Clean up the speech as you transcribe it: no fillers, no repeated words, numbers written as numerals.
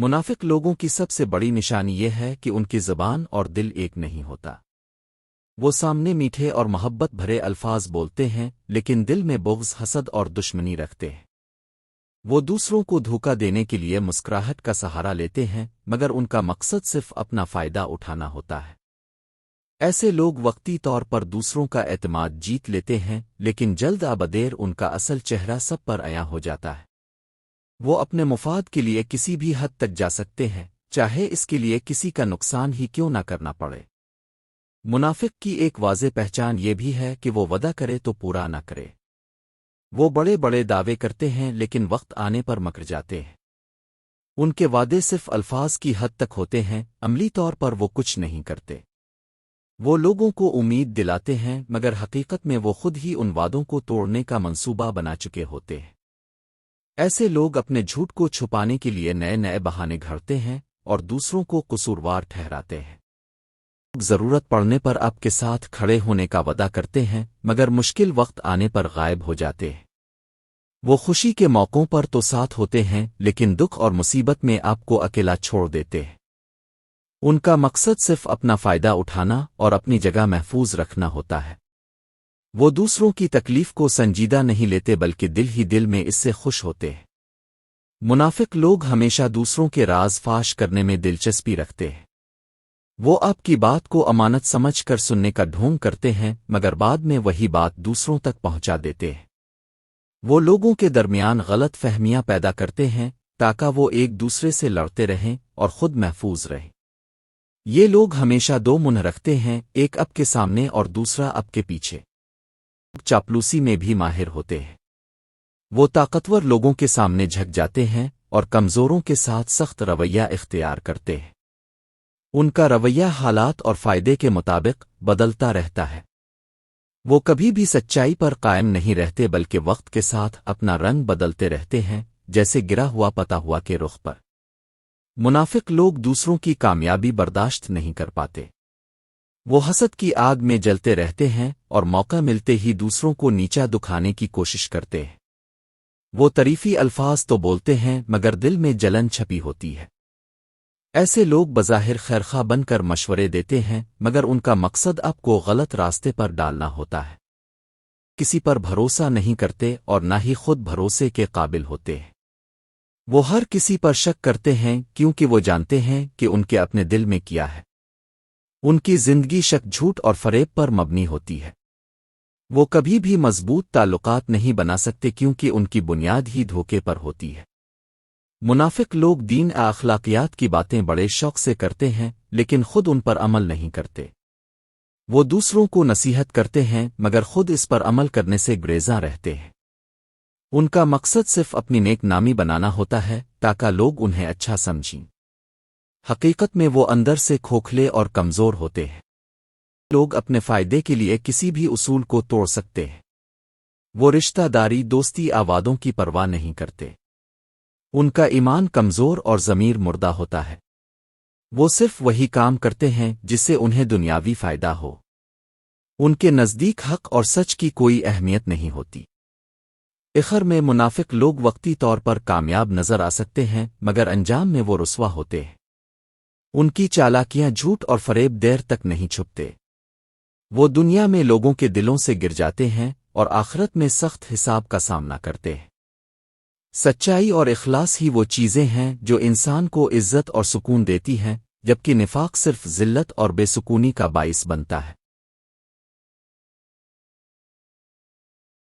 منافق لوگوں کی سب سے بڑی نشانی یہ ہے کہ ان کی زبان اور دل ایک نہیں ہوتا۔ وہ سامنے میٹھے اور محبت بھرے الفاظ بولتے ہیں لیکن دل میں بغض، حسد اور دشمنی رکھتے ہیں۔ وہ دوسروں کو دھوکہ دینے کے لیے مسکراہٹ کا سہارا لیتے ہیں مگر ان کا مقصد صرف اپنا فائدہ اٹھانا ہوتا ہے۔ ایسے لوگ وقتی طور پر دوسروں کا اعتماد جیت لیتے ہیں لیکن جلد آبدیر ان کا اصل چہرہ سب پر عیاں ہو جاتا ہے۔ وہ اپنے مفاد کے لیے کسی بھی حد تک جا سکتے ہیں، چاہے اس کے لیے کسی کا نقصان ہی کیوں نہ کرنا پڑے۔ منافق کی ایک واضح پہچان یہ بھی ہے کہ وہ وعدہ کرے تو پورا نہ کرے۔ وہ بڑے بڑے دعوے کرتے ہیں لیکن وقت آنے پر مکر جاتے ہیں۔ ان کے وعدے صرف الفاظ کی حد تک ہوتے ہیں، عملی طور پر وہ کچھ نہیں کرتے۔ وہ لوگوں کو امید دلاتے ہیں مگر حقیقت میں وہ خود ہی ان وعدوں کو توڑنے کا منصوبہ بنا چکے ہوتے ہیں۔ ایسے لوگ اپنے جھوٹ کو چھپانے کے لیے نئے نئے بہانے گھڑتے ہیں اور دوسروں کو قصوروار ٹھہراتے ہیں۔ ضرورت پڑنے پر آپ کے ساتھ کھڑے ہونے کا وعدہ کرتے ہیں مگر مشکل وقت آنے پر غائب ہو جاتے ہیں۔ وہ خوشی کے موقعوں پر تو ساتھ ہوتے ہیں لیکن دکھ اور مصیبت میں آپ کو اکیلا چھوڑ دیتے ہیں۔ ان کا مقصد صرف اپنا فائدہ اٹھانا اور اپنی جگہ محفوظ رکھنا ہوتا ہے۔ وہ دوسروں کی تکلیف کو سنجیدہ نہیں لیتے بلکہ دل ہی دل میں اس سے خوش ہوتے ہیں۔ منافق لوگ ہمیشہ دوسروں کے راز فاش کرنے میں دلچسپی رکھتے ہیں۔ وہ آپ کی بات کو امانت سمجھ کر سننے کا ڈھونگ کرتے ہیں مگر بعد میں وہی بات دوسروں تک پہنچا دیتے ہیں۔ وہ لوگوں کے درمیان غلط فہمیاں پیدا کرتے ہیں تاکہ وہ ایک دوسرے سے لڑتے رہیں اور خود محفوظ رہیں۔ یہ لوگ ہمیشہ دو منہ رکھتے ہیں، ایک اب کے سامنے اور دوسرا اب کے پیچھے۔ چاپلوسی میں بھی ماہر ہوتے ہیں۔ وہ طاقتور لوگوں کے سامنے جھک جاتے ہیں اور کمزوروں کے ساتھ سخت رویہ اختیار کرتے ہیں۔ ان کا رویہ حالات اور فائدے کے مطابق بدلتا رہتا ہے۔ وہ کبھی بھی سچائی پر قائم نہیں رہتے بلکہ وقت کے ساتھ اپنا رنگ بدلتے رہتے ہیں، جیسے گرا ہوا پتا ہوا کے رخ پر۔ منافق لوگ دوسروں کی کامیابی برداشت نہیں کر پاتے۔ وہ حسد کی آگ میں جلتے رہتے ہیں اور موقع ملتے ہی دوسروں کو نیچا دکھانے کی کوشش کرتے ہیں۔ وہ تعریفی الفاظ تو بولتے ہیں مگر دل میں جلن چھپی ہوتی ہے۔ ایسے لوگ بظاہر خیرخواہ بن کر مشورے دیتے ہیں مگر ان کا مقصد آپ کو غلط راستے پر ڈالنا ہوتا ہے۔ کسی پر بھروسہ نہیں کرتے اور نہ ہی خود بھروسے کے قابل ہوتے ہیں۔ وہ ہر کسی پر شک کرتے ہیں کیونکہ وہ جانتے ہیں کہ ان کے اپنے دل میں کیا ہے۔ ان کی زندگی شک، جھوٹ اور فریب پر مبنی ہوتی ہے۔ وہ کبھی بھی مضبوط تعلقات نہیں بنا سکتے کیونکہ ان کی بنیاد ہی دھوکے پر ہوتی ہے۔ منافق لوگ دین اخلاقیات کی باتیں بڑے شوق سے کرتے ہیں لیکن خود ان پر عمل نہیں کرتے۔ وہ دوسروں کو نصیحت کرتے ہیں مگر خود اس پر عمل کرنے سے گریزاں رہتے ہیں۔ ان کا مقصد صرف اپنی نیک نامی بنانا ہوتا ہے تاکہ لوگ انہیں اچھا سمجھیں۔ حقیقت میں وہ اندر سے کھوکھلے اور کمزور ہوتے ہیں۔ لوگ اپنے فائدے کے لیے کسی بھی اصول کو توڑ سکتے ہیں۔ وہ رشتہ داری، دوستی، آوادوں کی پرواہ نہیں کرتے۔ ان کا ایمان کمزور اور ضمیر مردہ ہوتا ہے۔ وہ صرف وہی کام کرتے ہیں جس سے انہیں دنیاوی فائدہ ہو۔ ان کے نزدیک حق اور سچ کی کوئی اہمیت نہیں ہوتی۔ آخر میں منافق لوگ وقتی طور پر کامیاب نظر آ سکتے ہیں مگر انجام میں وہ رسوا ہوتے ہیں۔ ان کی چالاکیاں، جھوٹ اور فریب دیر تک نہیں چھپتے۔ وہ دنیا میں لوگوں کے دلوں سے گر جاتے ہیں اور آخرت میں سخت حساب کا سامنا کرتے ہیں۔ سچائی اور اخلاص ہی وہ چیزیں ہیں جو انسان کو عزت اور سکون دیتی ہیں، جبکہ نفاق صرف ذلت اور بے سکونی کا باعث بنتا ہے۔